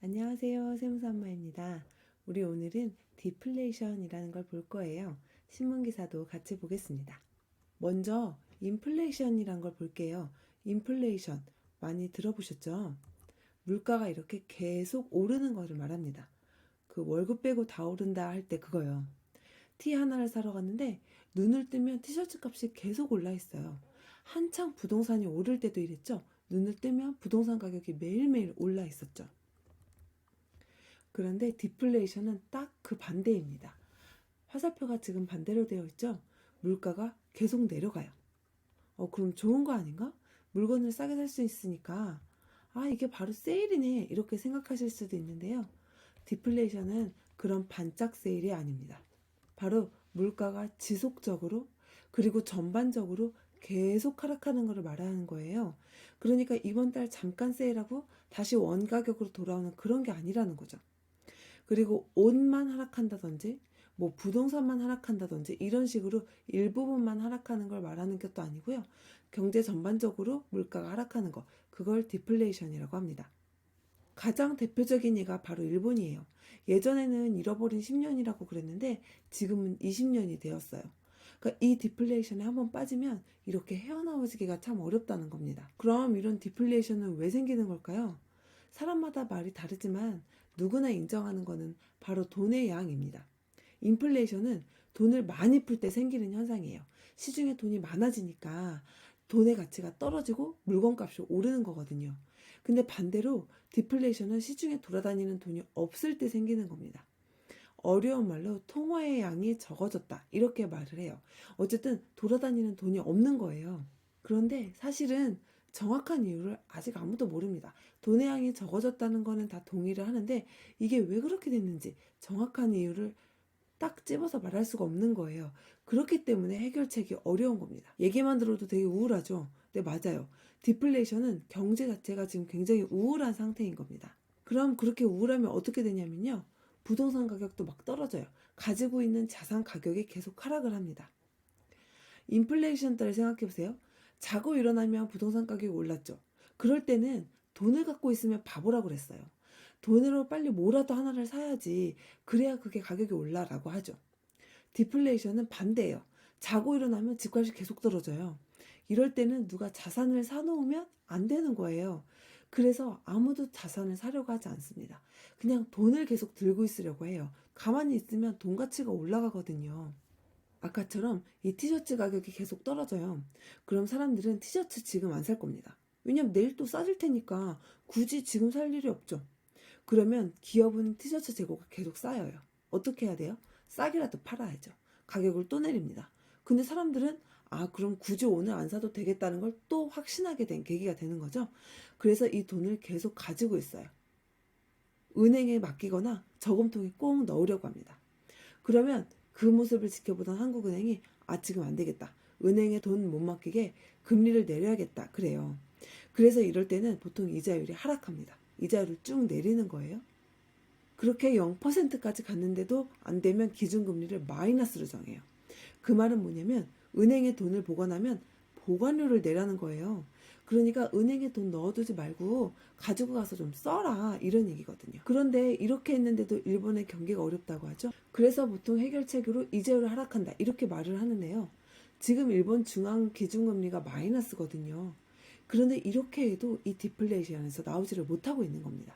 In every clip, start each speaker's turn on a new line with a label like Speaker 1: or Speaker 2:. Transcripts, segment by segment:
Speaker 1: 안녕하세요. 세무사엄마입니다. 우리 오늘은 디플레이션이라는 걸 볼 거예요. 신문기사도 같이 보겠습니다. 먼저 인플레이션이란 걸 볼게요. 인플레이션 많이 들어보셨죠? 물가가 이렇게 계속 오르는 것을 말합니다. 그 월급 빼고 다 오른다 할 때 그거요. 티 하나를 사러 갔는데 눈을 뜨면 티셔츠 값이 계속 올라 있어요. 한창 부동산이 오를 때도 이랬죠? 눈을 뜨면 부동산 가격이 매일매일 올라 있었죠. 그런데 디플레이션은 딱 그 반대입니다. 화살표가 지금 반대로 되어 있죠? 물가가 계속 내려가요. 그럼 좋은 거 아닌가? 물건을 싸게 살 수 있으니까 이게 바로 세일이네 이렇게 생각하실 수도 있는데요. 디플레이션은 그런 반짝 세일이 아닙니다. 바로 물가가 지속적으로 그리고 전반적으로 계속 하락하는 것을 말하는 거예요. 그러니까 이번 달 잠깐 세일하고 다시 원가격으로 돌아오는 그런 게 아니라는 거죠. 그리고 옷만 하락한다든지 뭐 부동산만 하락한다든지 이런 식으로 일부분만 하락하는 걸 말하는 것도 아니고요. 경제 전반적으로 물가가 하락하는 거, 그걸 디플레이션이라고 합니다. 가장 대표적인 예가 바로 일본이에요. 예전에는 잃어버린 10년이라고 그랬는데 지금은 20년이 되었어요. 그러니까 이 디플레이션에 한번 빠지면 이렇게 헤어나오기가 참 어렵다는 겁니다. 그럼 이런 디플레이션은 왜 생기는 걸까요? 사람마다 말이 다르지만 누구나 인정하는 것은 바로 돈의 양입니다. 인플레이션은 돈을 많이 풀 때 생기는 현상이에요. 시중에 돈이 많아지니까 돈의 가치가 떨어지고 물건값이 오르는 거거든요. 근데 반대로 디플레이션은 시중에 돌아다니는 돈이 없을 때 생기는 겁니다. 어려운 말로 통화의 양이 적어졌다 이렇게 말을 해요. 어쨌든 돌아다니는 돈이 없는 거예요. 그런데 사실은 정확한 이유를 아직 아무도 모릅니다. 돈의 양이 적어졌다는 거는 다 동의를 하는데 이게 왜 그렇게 됐는지 정확한 이유를 딱 집어서 말할 수가 없는 거예요. 그렇기 때문에 해결책이 어려운 겁니다. 얘기만 들어도 되게 우울하죠? 네, 맞아요. 디플레이션은 경제 자체가 지금 굉장히 우울한 상태인 겁니다. 그럼 그렇게 우울하면 어떻게 되냐면요. 부동산 가격도 막 떨어져요. 가지고 있는 자산 가격이 계속 하락을 합니다. 인플레이션 때를 생각해보세요. 자고 일어나면 부동산 가격이 올랐죠. 그럴 때는 돈을 갖고 있으면 바보라고 그랬어요. 돈으로 빨리 뭐라도 하나를 사야지 그래야 그게 가격이 올라라고 하죠. 디플레이션은 반대예요. 자고 일어나면 집값이 계속 떨어져요. 이럴 때는 누가 자산을 사놓으면 안 되는 거예요. 그래서 아무도 자산을 사려고 하지 않습니다. 그냥 돈을 계속 들고 있으려고 해요. 가만히 있으면 돈 가치가 올라가거든요. 아까처럼 이 티셔츠 가격이 계속 떨어져요. 그럼 사람들은 티셔츠 지금 안 살 겁니다. 왜냐면 내일 또 싸질 테니까 굳이 지금 살 일이 없죠. 그러면 기업은 티셔츠 재고가 계속 쌓여요. 어떻게 해야 돼요? 싸게라도 팔아야죠. 가격을 또 내립니다. 근데 사람들은 그럼 굳이 오늘 안 사도 되겠다는 걸 또 확신하게 된 계기가 되는 거죠. 그래서 이 돈을 계속 가지고 있어요. 은행에 맡기거나 저금통에 꼭 넣으려고 합니다. 그러면 그 모습을 지켜보던 한국은행이 지금 안 되겠다. 은행에 돈 못 맡기게 금리를 내려야겠다. 그래요. 그래서 이럴 때는 보통 이자율이 하락합니다. 이자율을 쭉 내리는 거예요. 그렇게 0%까지 갔는데도 안 되면 기준금리를 마이너스로 정해요. 그 말은 뭐냐면 은행에 돈을 보관하면 보관료를 내라는 거예요. 그러니까 은행에 돈 넣어두지 말고 가지고 가서 좀 써라 이런 얘기거든요. 그런데 이렇게 했는데도 일본의 경기가 어렵다고 하죠. 그래서 보통 해결책으로 이자율을 하락한다 이렇게 말을 하는데요. 지금 일본 중앙 기준금리가 마이너스거든요. 그런데 이렇게 해도 이 디플레이션에서 나오지를 못하고 있는 겁니다.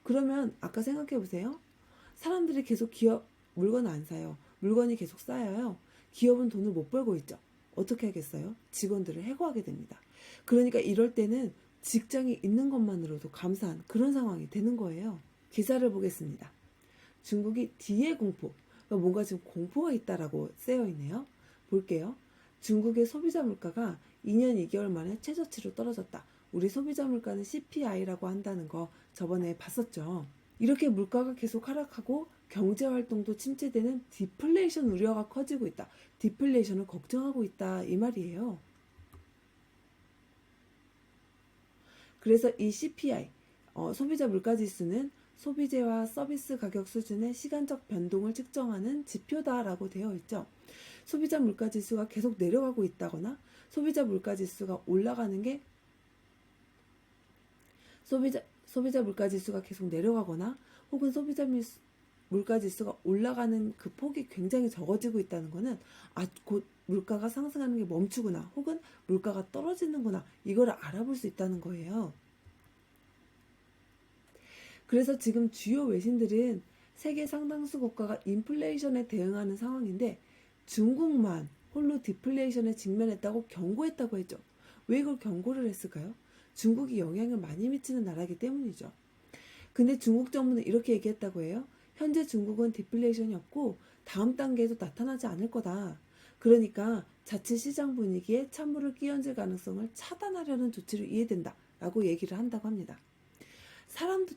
Speaker 1: 그러면 아까 생각해 보세요. 사람들이 계속 기업 물건 안 사요. 물건이 계속 쌓여요. 기업은 돈을 못 벌고 있죠. 어떻게 하겠어요? 직원들을 해고하게 됩니다. 그러니까 이럴 때는 직장이 있는 것만으로도 감사한 그런 상황이 되는 거예요. 기사를 보겠습니다. 중국이 뒤에 공포, 그러니까 뭔가 지금 공포가 있다라고 쓰여 있네요. 볼게요. 중국의 소비자 물가가 2년 2개월 만에 최저치로 떨어졌다. 우리 소비자 물가는 CPI라고 한다는 거 저번에 봤었죠. 이렇게 물가가 계속 하락하고 경제 활동도 침체되는 디플레이션 우려가 커지고 있다. 디플레이션을 걱정하고 있다 이 말이에요. 그래서 이 CPI, 소비자 물가지수는 소비재와 서비스 가격 수준의 시간적 변동을 측정하는 지표다라고 되어 있죠. 소비자 물가지수가 계속 내려가고 있다거나 소비자 물가지수가 올라가는 게 소비자 물가 지수가 계속 내려가거나 혹은 물가 지수가 올라가는 그 폭이 굉장히 적어지고 있다는 것은 곧 물가가 상승하는 게 멈추구나 혹은 물가가 떨어지는구나 이거를 알아볼 수 있다는 거예요. 그래서 지금 주요 외신들은 세계 상당수 국가가 인플레이션에 대응하는 상황인데 중국만 홀로 디플레이션에 직면했다고 경고했다고 했죠. 왜 이걸 경고를 했을까요? 중국이 영향을 많이 미치는 나라이기 때문이죠. 근데 중국 정부는 이렇게 얘기했다고 해요. 현재 중국은 디플레이션이 없고 다음 단계에도 나타나지 않을 거다. 그러니까 자칫 시장 분위기에 찬물을 끼얹을 가능성을 차단하려는 조치를 이해된다. 라고 얘기를 한다고 합니다. 사람도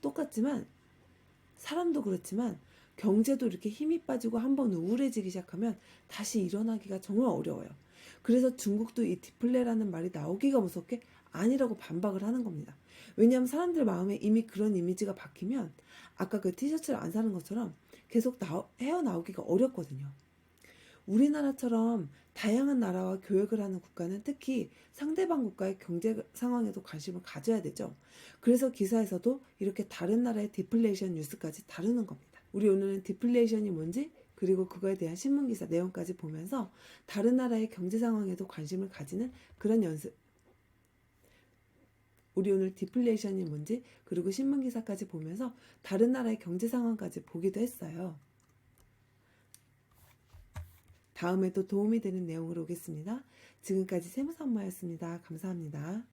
Speaker 1: 그렇지만 경제도 이렇게 힘이 빠지고 한번 우울해지기 시작하면 다시 일어나기가 정말 어려워요. 그래서 중국도 이 디플레라는 말이 나오기가 무섭게 아니라고 반박을 하는 겁니다. 왜냐하면 사람들 마음에 이미 그런 이미지가 박히면 아까 그 티셔츠를 안 사는 것처럼 계속 헤어나오기가 어렵거든요. 우리나라처럼 다양한 나라와 교역을 하는 국가는 특히 상대방 국가의 경제 상황에도 관심을 가져야 되죠. 그래서 기사에서도 이렇게 다른 나라의 디플레이션 뉴스까지 다루는 겁니다. 우리 오늘은 디플레이션이 뭔지 그리고 그거에 대한 신문기사 내용까지 보면서 다른 나라의 경제 상황에도 관심을 가지는 그런 연습. 우리 오늘 디플레이션이 뭔지 그리고 신문기사까지 보면서 다른 나라의 경제 상황까지 보기도 했어요. 다음에도 도움이 되는 내용으로 오겠습니다. 지금까지 세무사 엄마였습니다. 감사합니다.